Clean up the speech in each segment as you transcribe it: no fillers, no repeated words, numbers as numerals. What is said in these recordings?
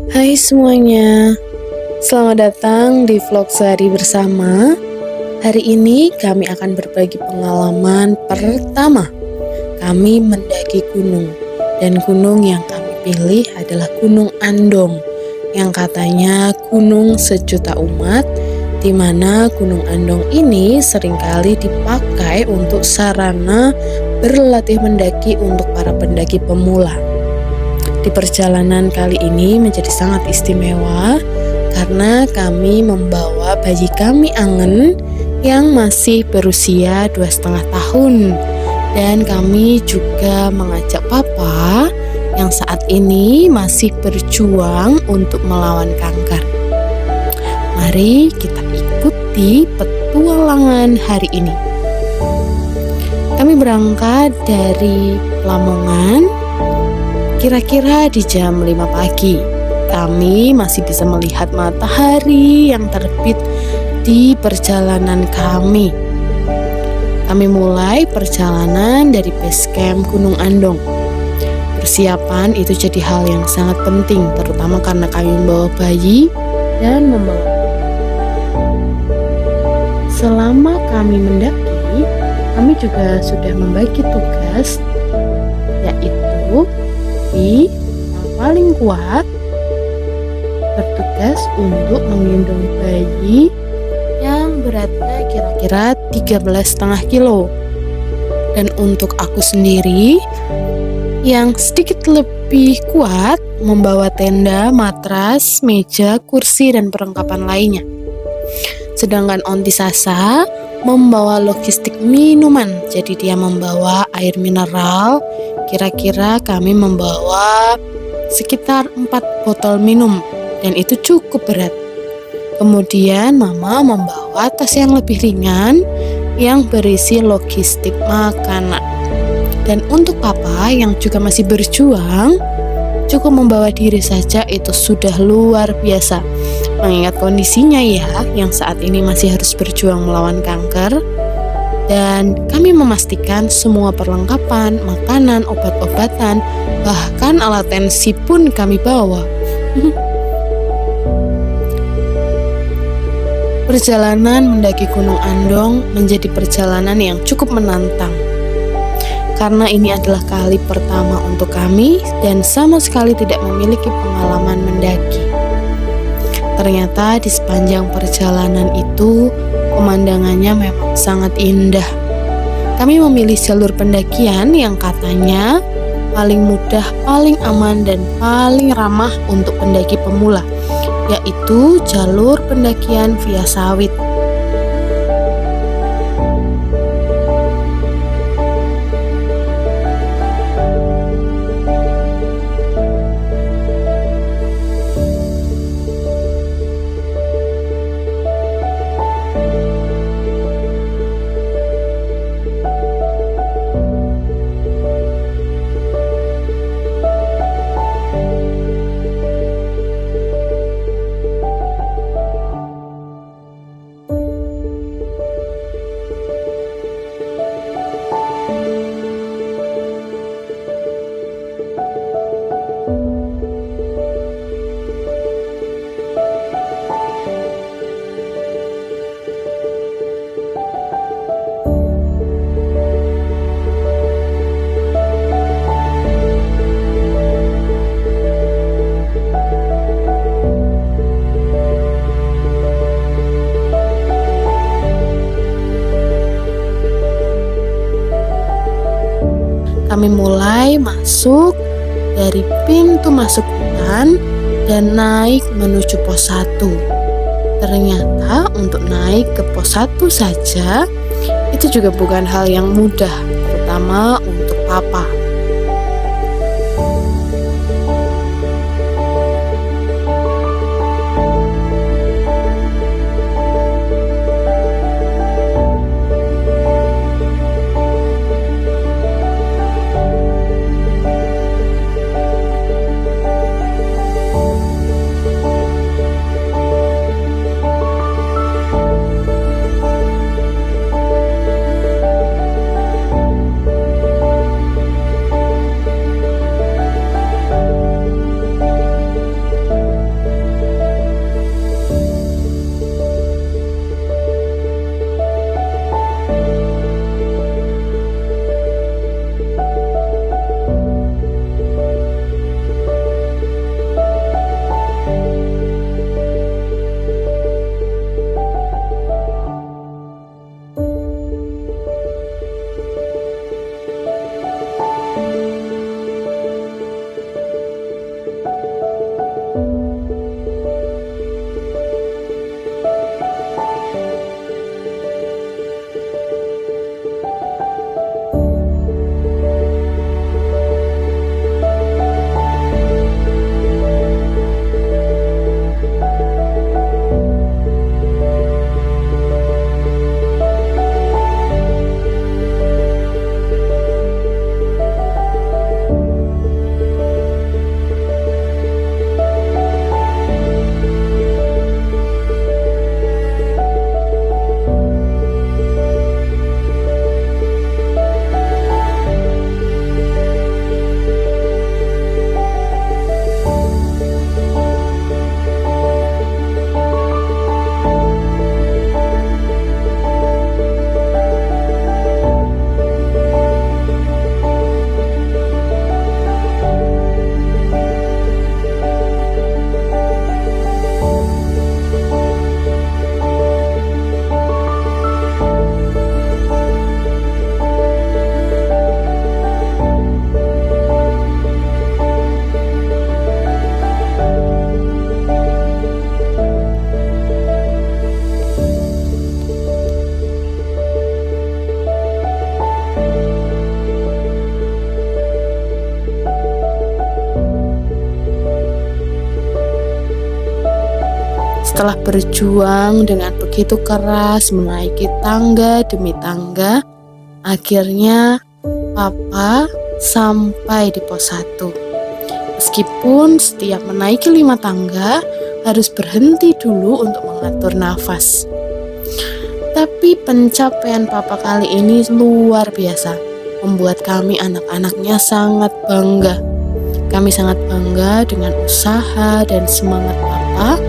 Hai semuanya, selamat datang di vlog sehari bersama. Hari ini kami akan berbagi pengalaman pertama. Kami mendaki gunung, dan gunung yang kami pilih adalah Gunung Andong, yang katanya gunung sejuta umat, di mana Gunung Andong ini seringkali dipakai untuk sarana berlatih mendaki untuk para pendaki pemula. Di perjalanan kali ini menjadi sangat istimewa karena kami membawa bayi kami Angen yang masih berusia 2,5 tahun, dan kami juga mengajak papa yang saat ini masih berjuang untuk melawan kanker. Mari kita ikuti petualangan hari ini. Kami berangkat dari Lamongan kira-kira di jam 5 pagi. Kami masih bisa melihat matahari yang terbit di perjalanan kami. Kami mulai perjalanan dari base camp Gunung Andong. Persiapan itu jadi hal yang sangat penting, terutama karena kami membawa bayi dan membawa. Selama kami mendaki, kami juga sudah membagi tugas, yaitu yang paling kuat bertugas untuk menggendong bayi yang beratnya kira-kira 13,5 kilo. Dan untuk aku sendiri yang sedikit lebih kuat membawa tenda, matras, meja, kursi, dan perlengkapan lainnya. Sedangkan Onti Sasa membawa logistik minuman, jadi dia membawa air mineral. Kira-kira kami membawa sekitar 4 botol minum, dan itu cukup berat. Kemudian mama membawa tas yang lebih ringan yang berisi logistik makanan. Dan untuk papa yang juga masih berjuang, cukup membawa diri saja itu sudah luar biasa. Mengingat kondisinya yang saat ini masih harus berjuang melawan kanker. Dan kami memastikan semua perlengkapan, makanan, obat-obatan, bahkan alat tensi pun kami bawa. Perjalanan mendaki Gunung Andong menjadi perjalanan yang cukup menantang. Karena ini adalah kali pertama untuk kami dan sama sekali tidak memiliki pengalaman mendaki. Ternyata di sepanjang perjalanan itu pemandangannya memang sangat indah. Kami memilih jalur pendakian yang katanya paling mudah, paling aman, dan paling ramah untuk pendaki pemula, yaitu jalur pendakian via sawit. Kami mulai masuk dari pintu masuk hutan dan naik menuju pos 1. Ternyata untuk naik ke pos 1 saja itu juga bukan hal yang mudah, terutama untuk papa. Setelah berjuang dengan begitu keras menaiki tangga demi tangga, akhirnya Papa sampai di pos 1. Meskipun setiap menaiki 5 tangga harus berhenti dulu untuk mengatur nafas. Tapi pencapaian Papa kali ini luar biasa, membuat kami anak-anaknya sangat bangga. Kami sangat bangga dengan usaha dan semangat Papa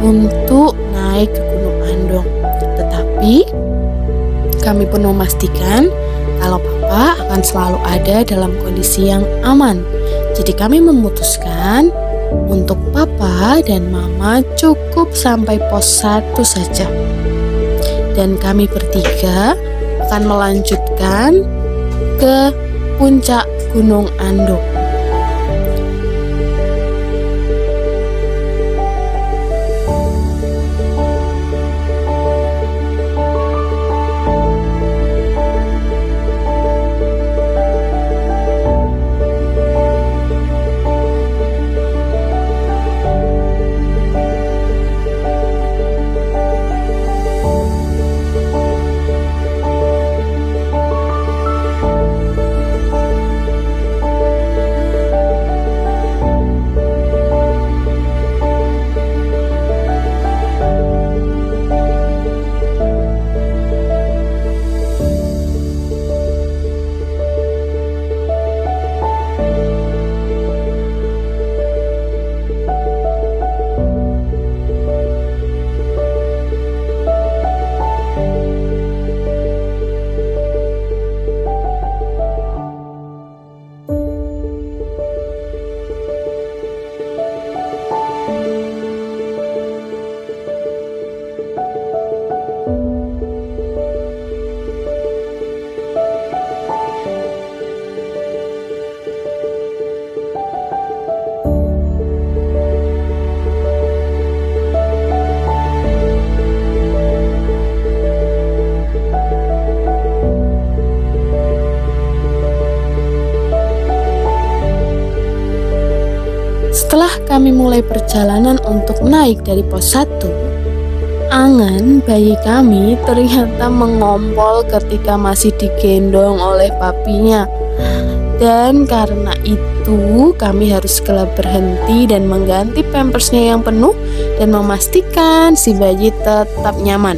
untuk naik ke Gunung Andong. Tetapi kami pun memastikan kalau Papa akan selalu ada dalam kondisi yang aman. Jadi kami memutuskan untuk Papa dan Mama cukup sampai pos 1 saja. Dan kami bertiga akan melanjutkan ke puncak Gunung Andong. Setelah kami mulai perjalanan untuk naik dari pos 1, Angan, bayi kami, ternyata mengompol ketika masih digendong oleh papinya. Dan karena itu kami harus segera berhenti dan mengganti pampersnya yang penuh dan memastikan si bayi tetap nyaman.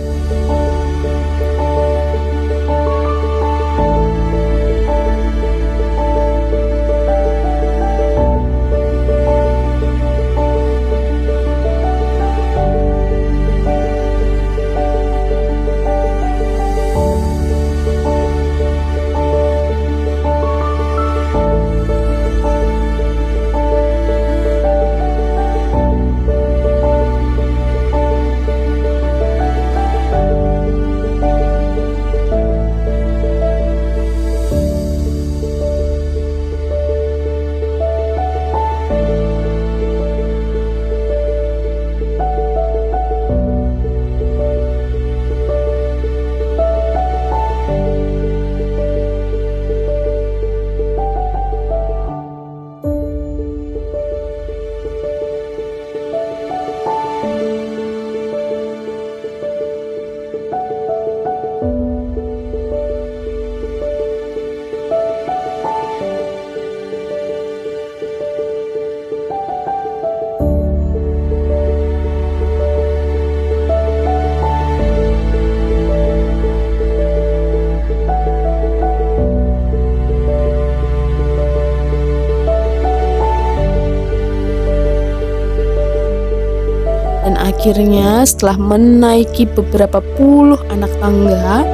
Dan akhirnya setelah menaiki beberapa puluh anak tangga,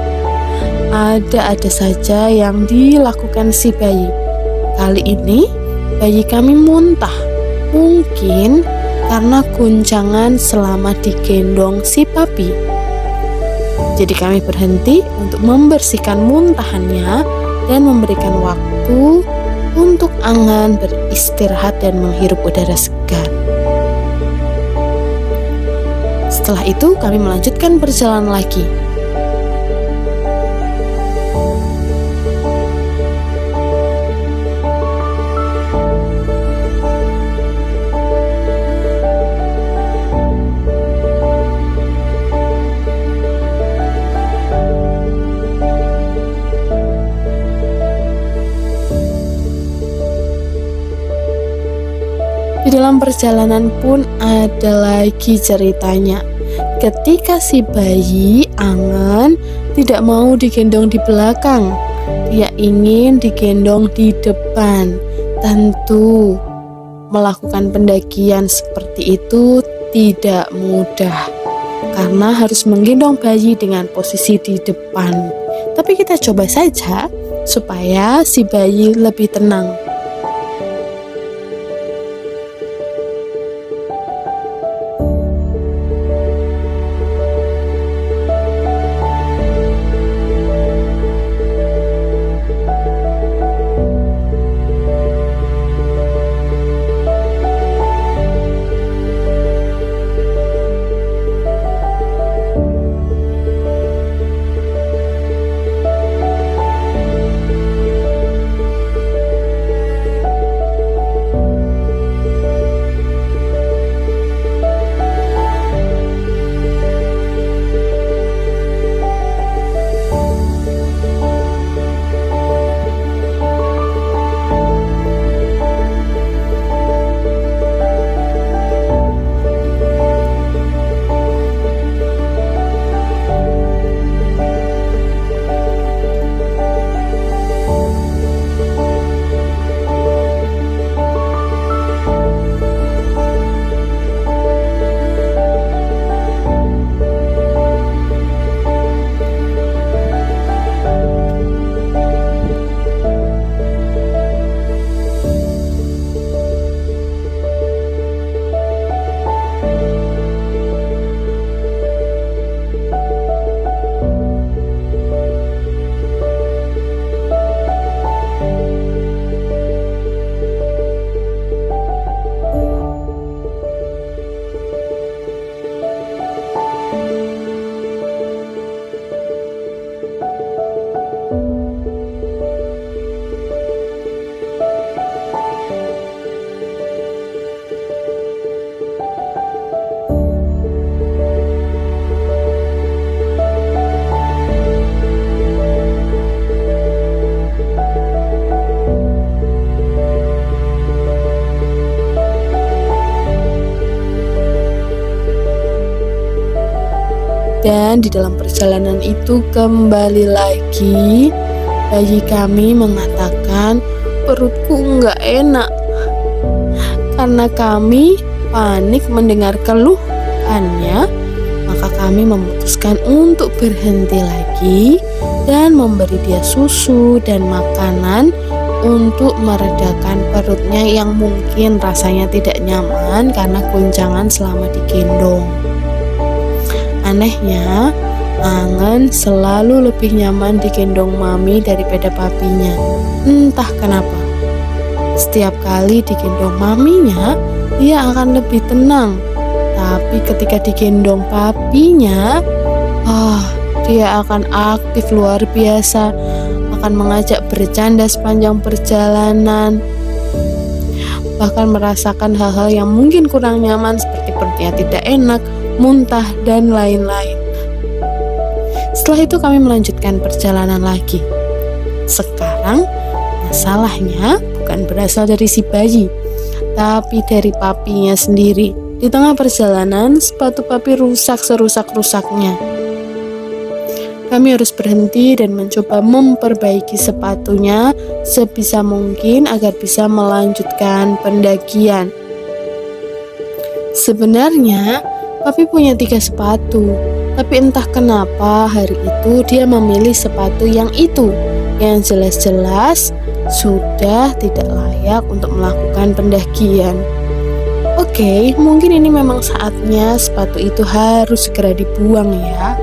ada saja yang dilakukan si bayi. Kali ini bayi kami muntah, mungkin karena guncangan selama digendong si papi. Jadi kami berhenti untuk membersihkan muntahannya dan memberikan waktu untuk Angan beristirahat dan menghirup udara segar. Setelah itu kami melanjutkan perjalanan lagi. dalam perjalanan pun ada lagi ceritanya. Ketika si bayi Angen tidak mau digendong di belakang, dia ingin digendong di depan. Tentu melakukan pendakian seperti itu tidak mudah, karena harus menggendong bayi dengan posisi di depan. Tapi kita coba saja supaya si bayi lebih tenang. Dan di dalam perjalanan itu kembali lagi bayi kami mengatakan perutku nggak enak, karena kami panik mendengar keluhannya. Maka kami memutuskan untuk berhenti lagi dan memberi dia susu dan makanan untuk meredakan perutnya yang mungkin rasanya tidak nyaman karena goncangan selama digendong. Anehnya, Angen selalu lebih nyaman digendong mami daripada papinya. Entah kenapa. Setiap kali digendong maminya, dia akan lebih tenang. Tapi ketika digendong papinya, dia akan aktif luar biasa, akan mengajak bercanda sepanjang perjalanan, bahkan merasakan hal-hal yang mungkin kurang nyaman seperti perutnya tidak enak, muntah, dan lain-lain. Setelah itu kami melanjutkan perjalanan lagi. Sekarang masalahnya bukan berasal dari si bayi, tapi dari papinya sendiri. Di tengah perjalanan, sepatu papi rusak serusak-rusaknya. Kami harus berhenti dan mencoba memperbaiki sepatunya sebisa mungkin agar bisa melanjutkan pendakian. Sebenarnya papi punya 3 sepatu, tapi entah kenapa hari itu dia memilih sepatu yang itu, yang jelas-jelas sudah tidak layak untuk melakukan pendakian. Oke, mungkin ini memang saatnya sepatu itu harus segera dibuang ya.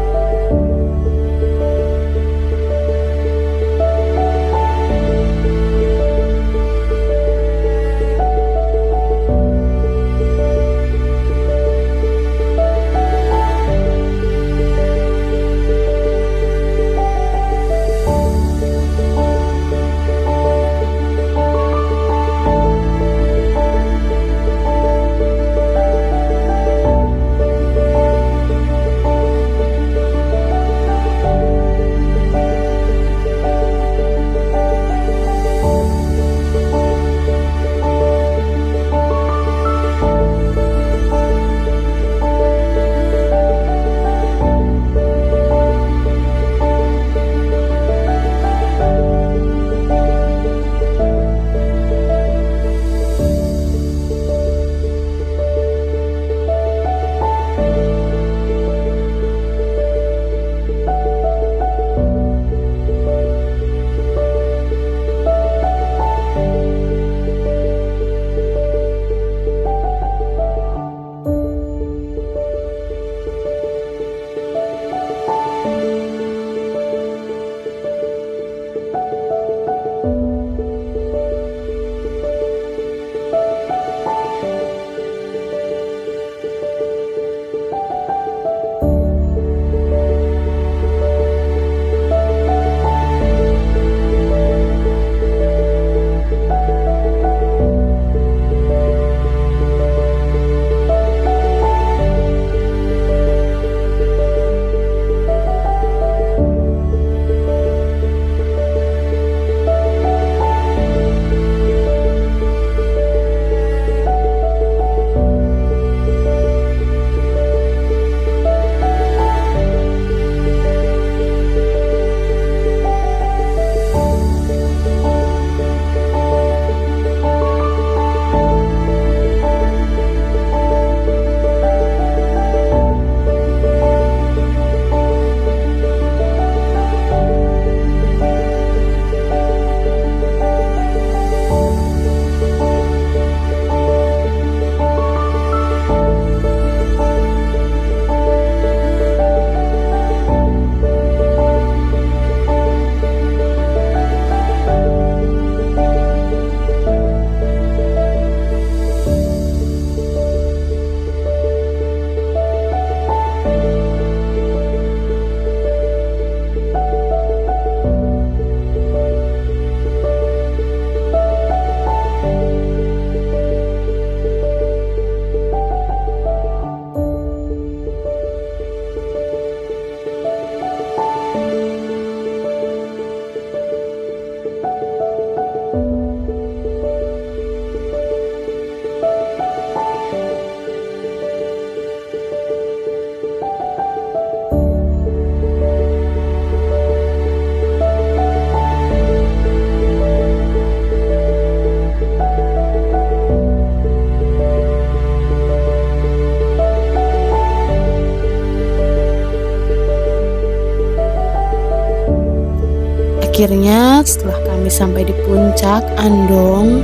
Akhirnya setelah kami sampai di puncak Andong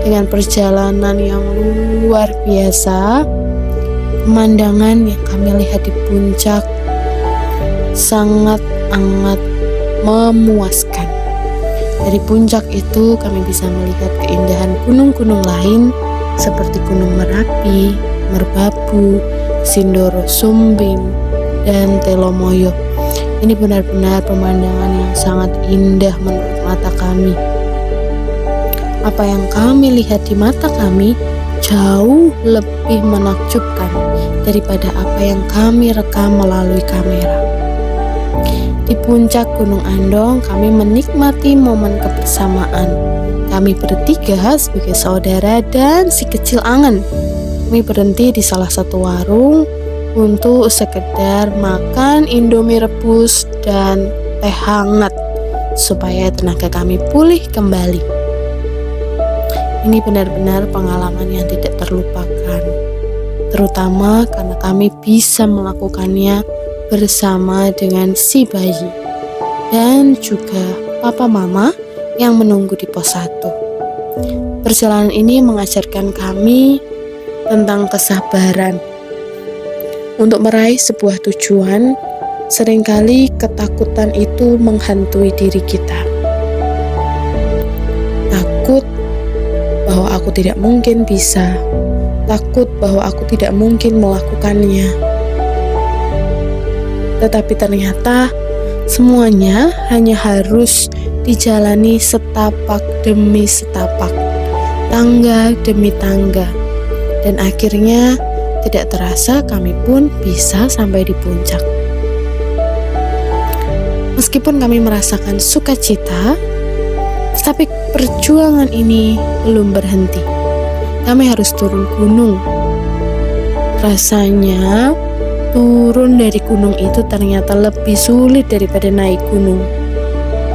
dengan perjalanan yang luar biasa, pemandangan yang kami lihat di puncak sangat amat memuaskan. Dari puncak itu kami bisa melihat keindahan gunung-gunung lain seperti Gunung Merapi, Merbabu, Sindoro Sumbing, dan Telomoyo. Ini benar-benar pemandangan yang sangat indah menurut mata kami. Apa yang kami lihat di mata kami jauh lebih menakjubkan daripada apa yang kami rekam melalui kamera. Di puncak Gunung Andong, kami menikmati momen kebersamaan. Kami bertiga sebagai saudara dan si kecil Angen. Kami berhenti di salah satu warung untuk sekedar makan Indomie rebus dan teh hangat supaya tenaga kami pulih kembali. Ini benar-benar pengalaman yang tidak terlupakan, terutama karena kami bisa melakukannya bersama dengan si bayi dan juga papa mama yang menunggu di pos 1. Perjalanan ini mengajarkan kami tentang kesabaran. Untuk meraih sebuah tujuan, seringkali ketakutan itu menghantui diri kita. Takut bahwa aku tidak mungkin bisa, takut bahwa aku tidak mungkin melakukannya. Tetapi ternyata semuanya hanya harus dijalani setapak demi setapak, tangga demi tangga. Dan akhirnya tidak terasa kami pun bisa sampai di puncak. Meskipun kami merasakan sukacita, tetapi perjuangan ini belum berhenti. Kami harus turun gunung. Rasanya turun dari gunung itu ternyata lebih sulit daripada naik gunung.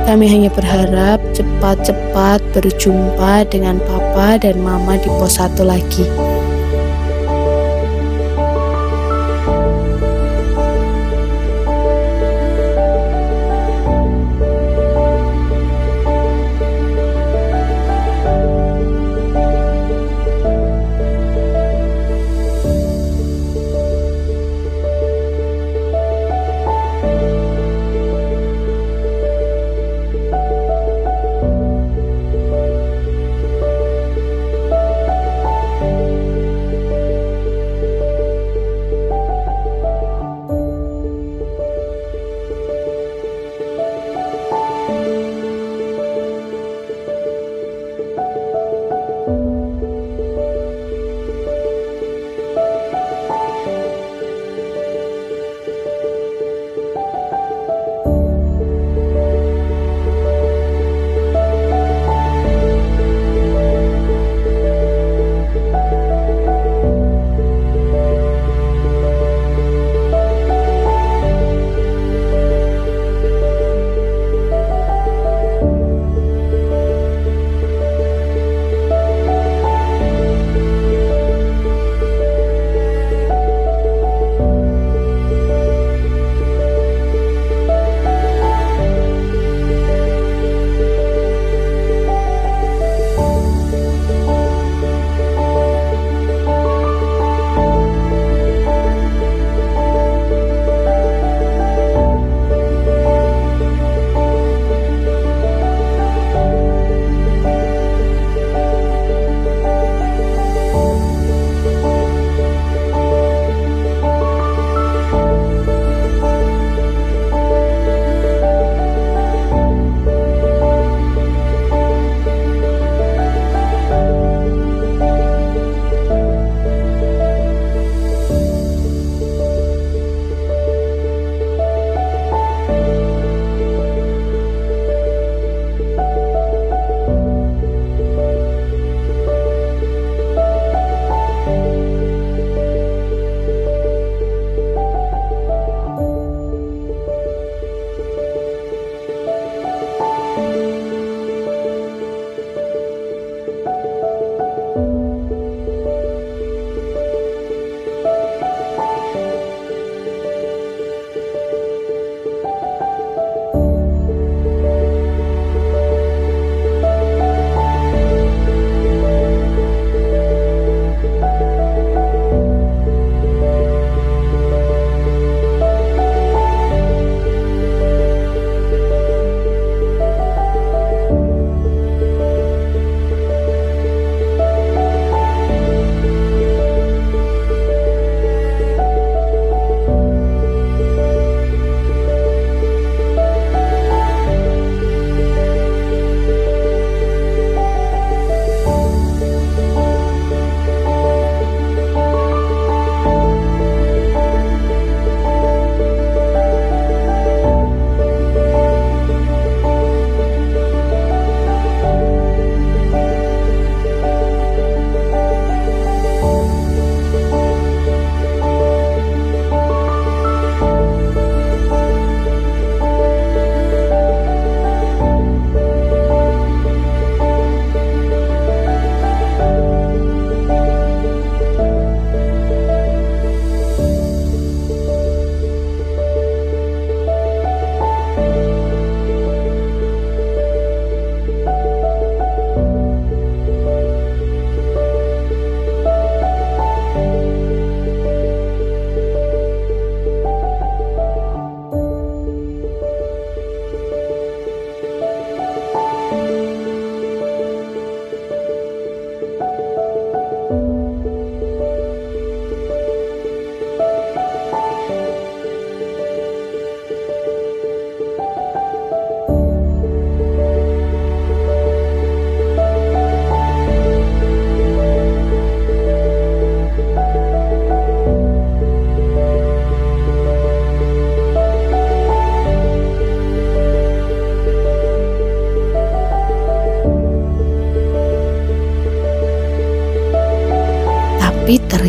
Kami hanya berharap cepat-cepat berjumpa dengan papa dan mama di pos 1 lagi.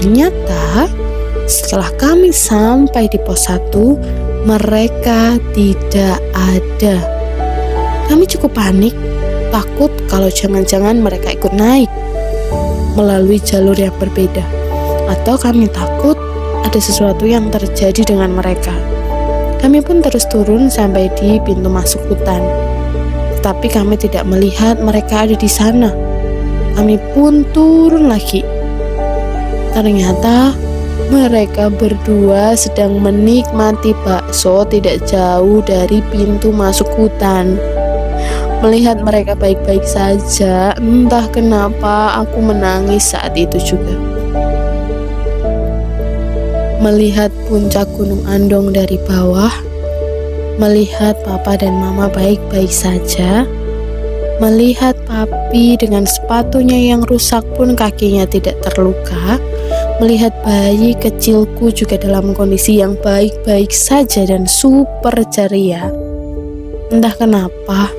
ternyata setelah kami sampai di pos 1, mereka tidak ada. Kami cukup panik, takut kalau jangan-jangan mereka ikut naik melalui jalur yang berbeda, atau kami takut ada sesuatu yang terjadi dengan mereka. Kami pun terus turun sampai di pintu masuk hutan, tetapi kami tidak melihat mereka ada di sana. Kami pun turun lagi. Ternyata mereka berdua sedang menikmati bakso tidak jauh dari pintu masuk hutan. Melihat mereka baik-baik saja, entah kenapa aku menangis saat itu juga. Melihat puncak Gunung Andong dari bawah, melihat papa dan mama baik-baik saja, melihat papi dengan sepatunya yang rusak pun kakinya tidak terluka, melihat bayi kecilku juga dalam kondisi yang baik-baik saja dan super ceria. Entah kenapa,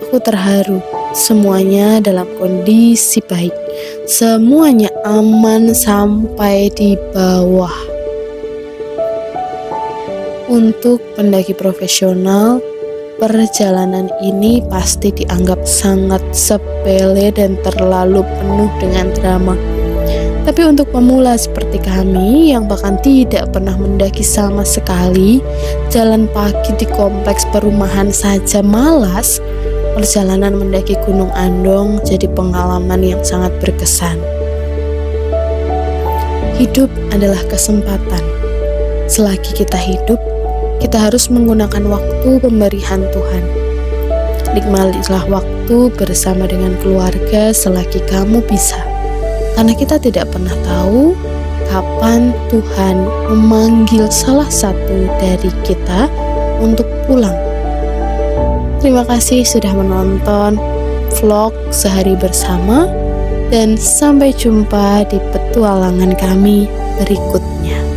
aku terharu. Semuanya dalam kondisi baik. Semuanya aman sampai di bawah. Untuk pendaki profesional, perjalanan ini pasti dianggap sangat sepele dan terlalu penuh dengan drama. Tapi untuk pemula seperti kami yang bahkan tidak pernah mendaki sama sekali, jalan pagi di kompleks perumahan saja malas, perjalanan mendaki Gunung Andong jadi pengalaman yang sangat berkesan. Hidup adalah kesempatan. Selagi kita hidup, kita harus menggunakan waktu pemberian Tuhan. Nikmatilah waktu bersama dengan keluarga selagi kamu bisa. Karena kita tidak pernah tahu kapan Tuhan memanggil salah satu dari kita untuk pulang. Terima kasih sudah menonton vlog sehari bersama, dan sampai jumpa di petualangan kami berikutnya.